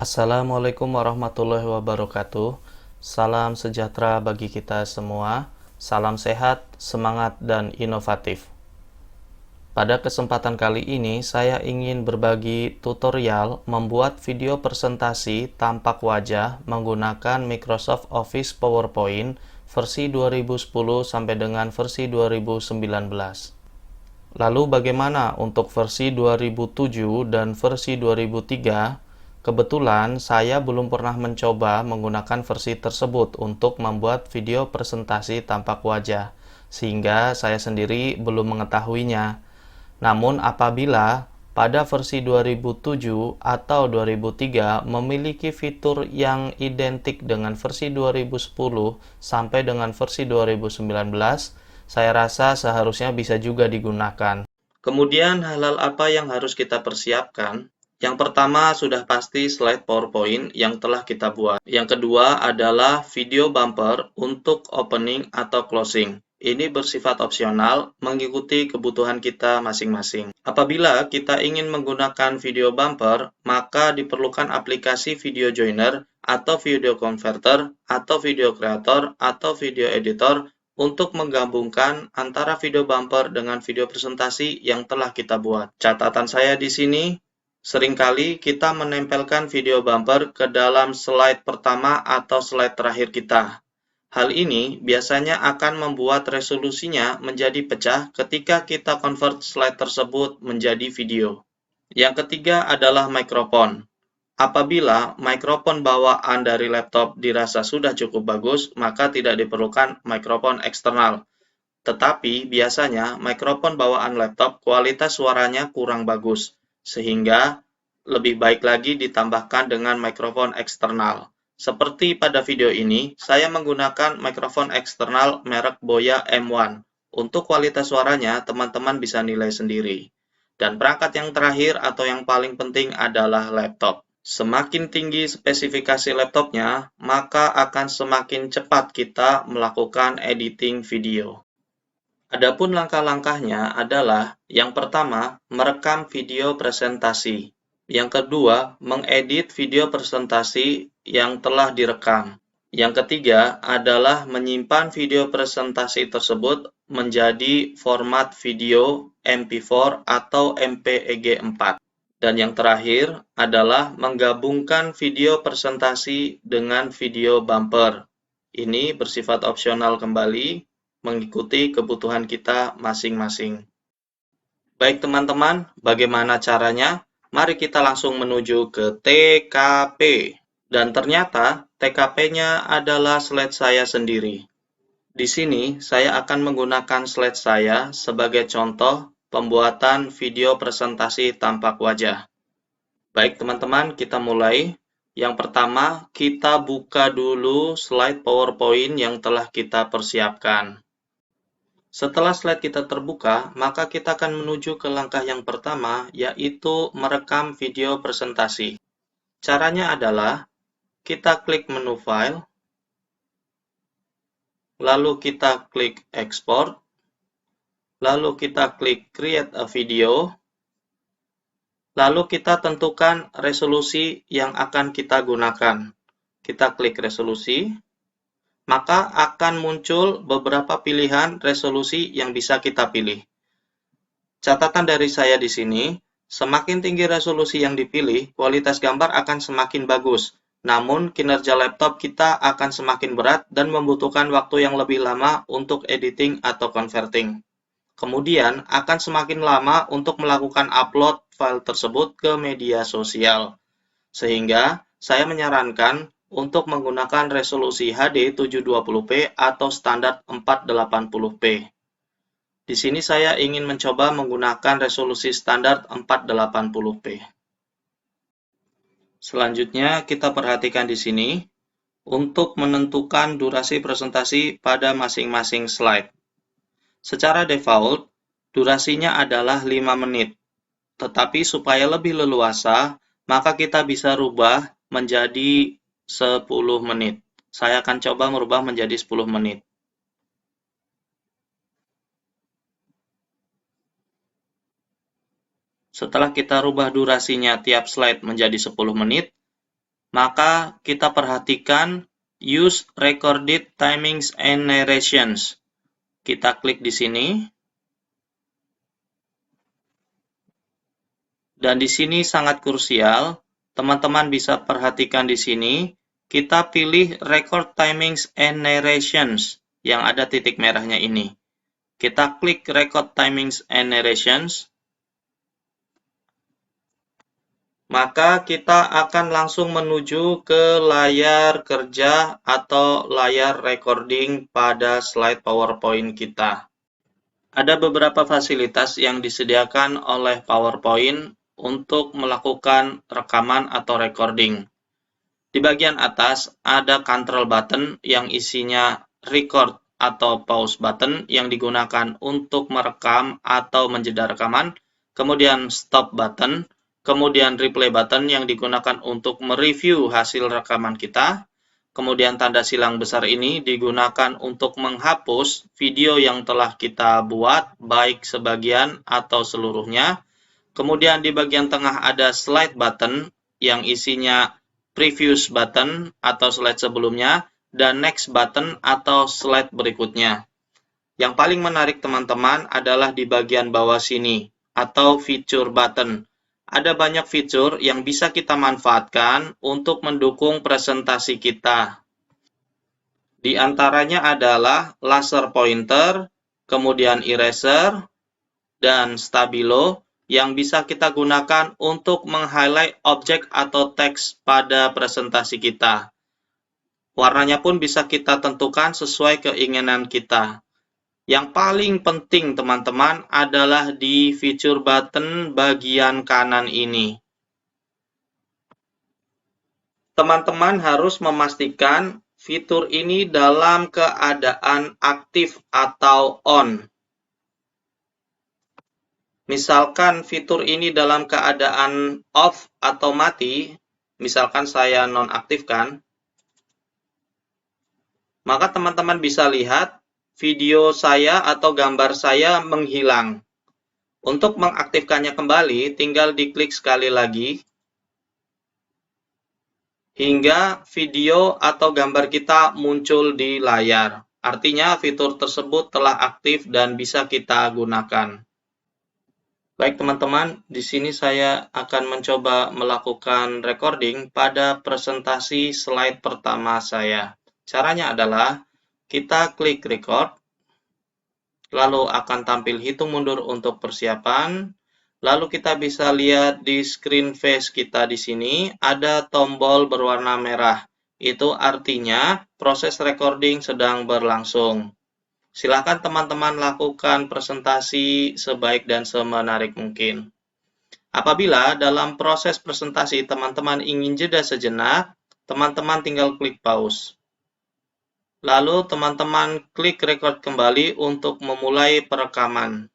Assalamualaikum warahmatullahi wabarakatuh. Salam sejahtera bagi kita semua. Salam sehat, semangat, dan inovatif. Pada kesempatan kali ini, saya ingin berbagi tutorial membuat video presentasi tampak wajah menggunakan Microsoft Office PowerPoint versi 2010 sampai dengan versi 2019. Lalu bagaimana untuk versi 2007 dan versi 2003? Kebetulan saya belum pernah mencoba menggunakan versi tersebut untuk membuat video presentasi tampak wajah, sehingga saya sendiri belum mengetahuinya. Namun apabila pada versi 2007 atau 2003 memiliki fitur yang identik dengan versi 2010 sampai dengan versi 2019, saya rasa seharusnya bisa juga digunakan. Kemudian hal-hal apa yang harus kita persiapkan? Yang pertama sudah pasti slide PowerPoint yang telah kita buat. Yang kedua adalah video bumper untuk opening atau closing. Ini bersifat opsional, mengikuti kebutuhan kita masing-masing. Apabila kita ingin menggunakan video bumper, maka diperlukan aplikasi video joiner atau video converter atau video creator atau video editor untuk menggabungkan antara video bumper dengan video presentasi yang telah kita buat. Catatan saya di sini, seringkali kita menempelkan video bumper ke dalam slide pertama atau slide terakhir kita. Hal ini biasanya akan membuat resolusinya menjadi pecah ketika kita convert slide tersebut menjadi video. Yang ketiga adalah mikrofon. Apabila mikrofon bawaan dari laptop dirasa sudah cukup bagus, maka tidak diperlukan mikrofon eksternal. Tetapi biasanya mikrofon bawaan laptop kualitas suaranya kurang bagus, sehingga lebih baik lagi ditambahkan dengan mikrofon eksternal. Seperti pada video ini, saya menggunakan mikrofon eksternal merek Boya M1. Untuk kualitas suaranya, teman-teman bisa nilai sendiri. Dan perangkat yang terakhir atau yang paling penting adalah laptop. Semakin tinggi spesifikasi laptopnya, maka akan semakin cepat kita melakukan editing video. Adapun langkah-langkahnya adalah, yang pertama, merekam video presentasi. Yang kedua, mengedit video presentasi yang telah direkam. Yang ketiga adalah menyimpan video presentasi tersebut menjadi format video MP4 atau MPEG 4. Dan yang terakhir adalah menggabungkan video presentasi dengan video bumper. Ini bersifat opsional kembali, mengikuti kebutuhan kita masing-masing. Baik teman-teman, bagaimana caranya? Mari kita langsung menuju ke TKP. Dan ternyata TKP-nya adalah slide saya sendiri. Di sini saya akan menggunakan slide saya sebagai contoh pembuatan video presentasi tampak wajah. Baik teman-teman, kita mulai. Yang pertama, kita buka dulu slide PowerPoint yang telah kita persiapkan. Setelah slide kita terbuka, maka kita akan menuju ke langkah yang pertama, yaitu merekam video presentasi. Caranya adalah, kita klik menu File, lalu kita klik Export, lalu kita klik Create a Video, lalu kita tentukan resolusi yang akan kita gunakan. Kita klik resolusi, maka akan muncul beberapa pilihan resolusi yang bisa kita pilih. Catatan dari saya di sini, semakin tinggi resolusi yang dipilih, kualitas gambar akan semakin bagus. Namun, kinerja laptop kita akan semakin berat dan membutuhkan waktu yang lebih lama untuk editing atau converting. Kemudian, akan semakin lama untuk melakukan upload file tersebut ke media sosial. Sehingga, saya menyarankan untuk menggunakan resolusi HD 720p atau standar 480p. Di sini saya ingin mencoba menggunakan resolusi standar 480p. Selanjutnya, kita perhatikan di sini untuk menentukan durasi presentasi pada masing-masing slide. Secara default, durasinya adalah 5 menit. Tetapi supaya lebih leluasa, maka kita bisa rubah menjadi 10 menit. Saya akan coba merubah menjadi 10 menit. Setelah kita rubah durasinya tiap slide menjadi 10 menit, maka kita perhatikan Use Recorded Timings and Narrations. Kita klik di sini. Dan di sini sangat krusial, teman-teman bisa perhatikan di sini, kita pilih Record Timings and Narrations yang ada titik merahnya ini. Kita klik Record Timings and Narrations, maka kita akan langsung menuju ke layar kerja atau layar recording pada slide PowerPoint kita. Ada beberapa fasilitas yang disediakan oleh PowerPoint untuk melakukan rekaman atau recording. Di bagian atas ada control button yang isinya record atau pause button yang digunakan untuk merekam atau menjeda rekaman, kemudian stop button, kemudian replay button yang digunakan untuk mereview hasil rekaman kita, kemudian tanda silang besar ini digunakan untuk menghapus video yang telah kita buat, baik sebagian atau seluruhnya. Kemudian di bagian tengah ada slide button yang isinya previous button atau slide sebelumnya dan next button atau slide berikutnya. Yang paling menarik teman-teman adalah di bagian bawah sini atau feature button. Ada banyak fitur yang bisa kita manfaatkan untuk mendukung presentasi kita. Di antaranya adalah laser pointer, kemudian eraser, dan stabilo yang bisa kita gunakan untuk meng-highlight objek atau teks pada presentasi kita. Warnanya pun bisa kita tentukan sesuai keinginan kita. Yang paling penting teman-teman adalah di feature button bagian kanan ini. Teman-teman harus memastikan fitur ini dalam keadaan aktif atau on. Misalkan fitur ini dalam keadaan off atau mati, misalkan saya nonaktifkan, maka teman-teman bisa lihat video saya atau gambar saya menghilang. Untuk mengaktifkannya kembali, tinggal diklik sekali lagi, hingga video atau gambar kita muncul di layar. Artinya fitur tersebut telah aktif dan bisa kita gunakan. Baik teman-teman, di sini saya akan mencoba melakukan recording pada presentasi slide pertama saya. Caranya adalah kita klik record, lalu akan tampil hitung mundur untuk persiapan. Lalu kita bisa lihat di screen face kita di sini ada tombol berwarna merah. Itu artinya proses recording sedang berlangsung. Silakan teman-teman lakukan presentasi sebaik dan semenarik mungkin. Apabila dalam proses presentasi teman-teman ingin jeda sejenak, teman-teman tinggal klik pause. Lalu teman-teman klik record kembali untuk memulai perekaman.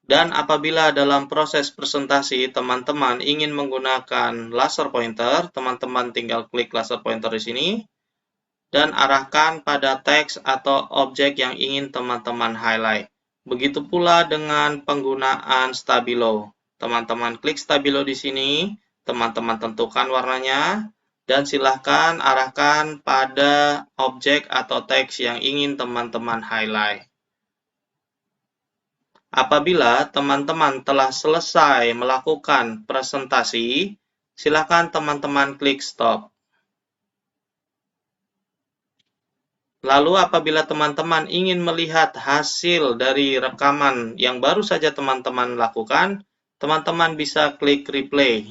Dan apabila dalam proses presentasi teman-teman ingin menggunakan laser pointer, teman-teman tinggal klik laser pointer di sini dan arahkan pada teks atau objek yang ingin teman-teman highlight. Begitu pula dengan penggunaan stabilo. Teman-teman klik stabilo di sini, teman-teman tentukan warnanya, dan silahkan arahkan pada objek atau teks yang ingin teman-teman highlight. Apabila teman-teman telah selesai melakukan presentasi, silakan teman-teman klik stop. Lalu apabila teman-teman ingin melihat hasil dari rekaman yang baru saja teman-teman lakukan, teman-teman bisa klik replay.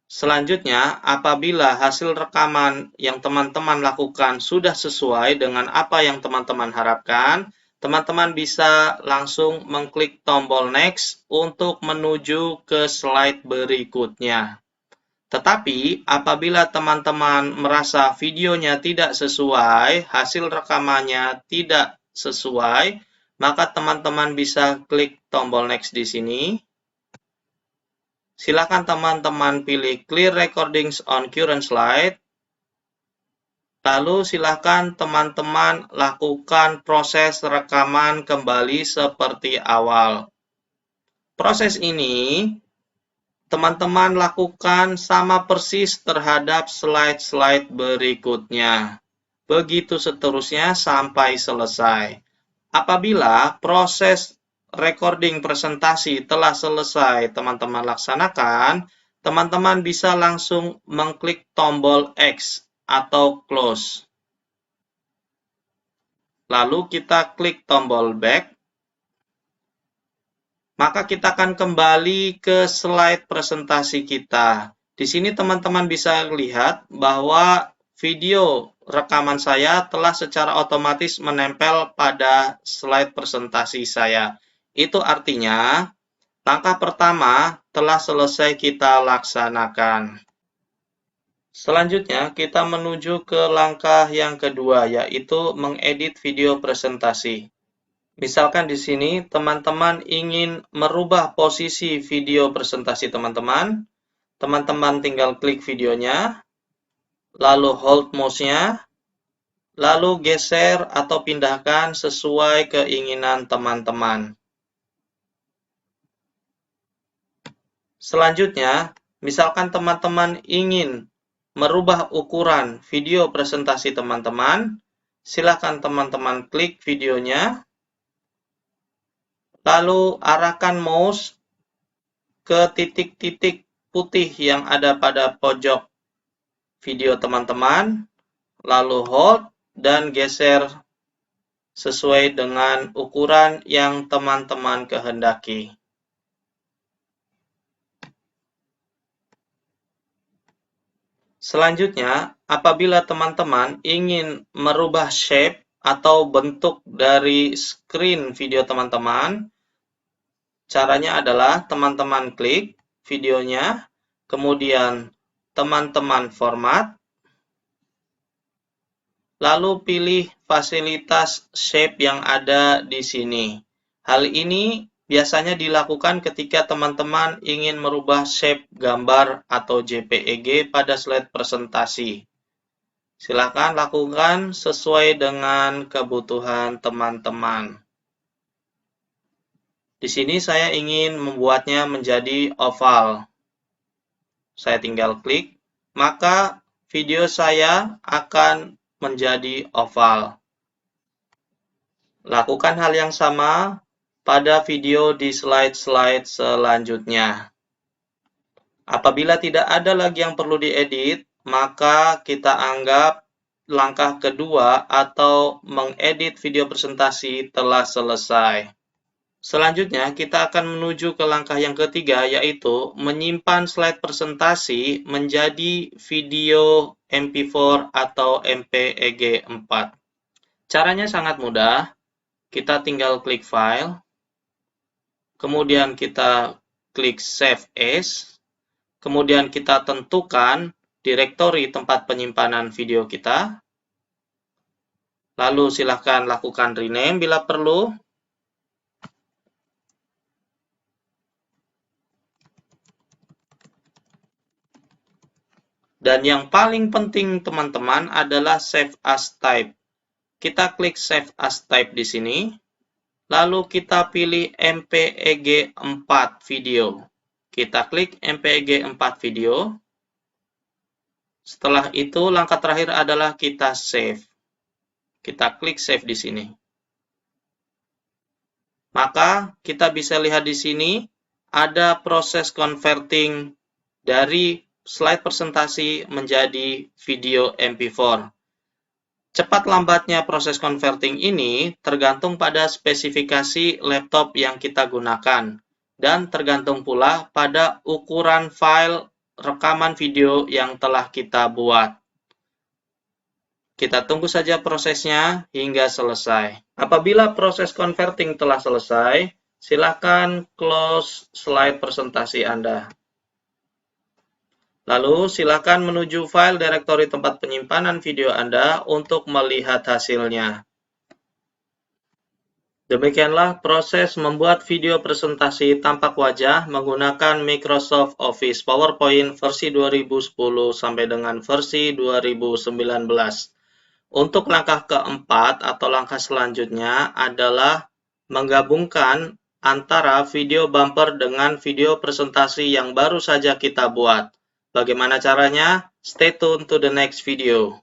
Selanjutnya, apabila hasil rekaman yang teman-teman lakukan sudah sesuai dengan apa yang teman-teman harapkan, teman-teman bisa langsung mengklik tombol next untuk menuju ke slide berikutnya. Tetapi, apabila teman-teman merasa videonya tidak sesuai, hasil rekamannya tidak sesuai, maka teman-teman bisa klik tombol next di sini. Silakan teman-teman pilih Clear Recordings on Current Slide. Lalu silakan teman-teman lakukan proses rekaman kembali seperti awal. Proses ini teman-teman lakukan sama persis terhadap slide-slide berikutnya. Begitu seterusnya sampai selesai. Apabila proses recording presentasi telah selesai teman-teman laksanakan, teman-teman bisa langsung mengklik tombol X atau close. Lalu kita klik tombol back. Maka kita akan kembali ke slide presentasi kita. Di sini teman-teman bisa lihat bahwa video rekaman saya telah secara otomatis menempel pada slide presentasi saya. Itu artinya langkah pertama telah selesai kita laksanakan. Selanjutnya kita menuju ke langkah yang kedua, yaitu mengedit video presentasi. Misalkan di sini teman-teman ingin merubah posisi video presentasi teman-teman. Teman-teman tinggal klik videonya, lalu hold mouse-nya, lalu geser atau pindahkan sesuai keinginan teman-teman. Selanjutnya, misalkan teman-teman ingin merubah ukuran video presentasi teman-teman, silakan teman-teman klik videonya, lalu arahkan mouse ke titik-titik putih yang ada pada pojok video teman-teman, lalu hold dan geser sesuai dengan ukuran yang teman-teman kehendaki. Selanjutnya, apabila teman-teman ingin merubah shape atau bentuk dari screen video teman-teman, caranya adalah teman-teman klik videonya, kemudian teman-teman format, lalu pilih fasilitas shape yang ada di sini. Hal ini biasanya dilakukan ketika teman-teman ingin merubah shape gambar atau JPEG pada slide presentasi. Silakan lakukan sesuai dengan kebutuhan teman-teman. Di sini saya ingin membuatnya menjadi oval. Saya tinggal klik, maka video saya akan menjadi oval. Lakukan hal yang sama pada video di slide-slide selanjutnya. Apabila tidak ada lagi yang perlu diedit, maka kita anggap langkah kedua atau mengedit video presentasi telah selesai. Selanjutnya, kita akan menuju ke langkah yang ketiga, yaitu menyimpan slide presentasi menjadi video MP4 atau MPEG 4. Caranya sangat mudah. Kita tinggal klik file, kemudian kita klik save as, kemudian kita tentukan direktori tempat penyimpanan video kita, lalu silahkan lakukan rename bila perlu. Dan yang paling penting teman-teman adalah save as type. Kita klik save as type di sini, lalu kita pilih MPEG 4 video. Kita klik MPEG 4 video. Setelah itu langkah terakhir adalah kita save. Kita klik save di sini. Maka kita bisa lihat di sini ada proses converting dari slide presentasi menjadi video MP4. Cepat lambatnya proses converting ini tergantung pada spesifikasi laptop yang kita gunakan dan tergantung pula pada ukuran file rekaman video yang telah kita buat. Kita tunggu saja prosesnya hingga selesai. Apabila proses converting telah selesai, silakan close slide presentasi Anda. Lalu, silakan menuju file direktori tempat penyimpanan video Anda untuk melihat hasilnya. Demikianlah proses membuat video presentasi tampak wajah menggunakan Microsoft Office PowerPoint versi 2010 sampai dengan versi 2019. Untuk langkah keempat atau langkah selanjutnya adalah menggabungkan antara video bumper dengan video presentasi yang baru saja kita buat. Bagaimana caranya? Stay tune to the next video.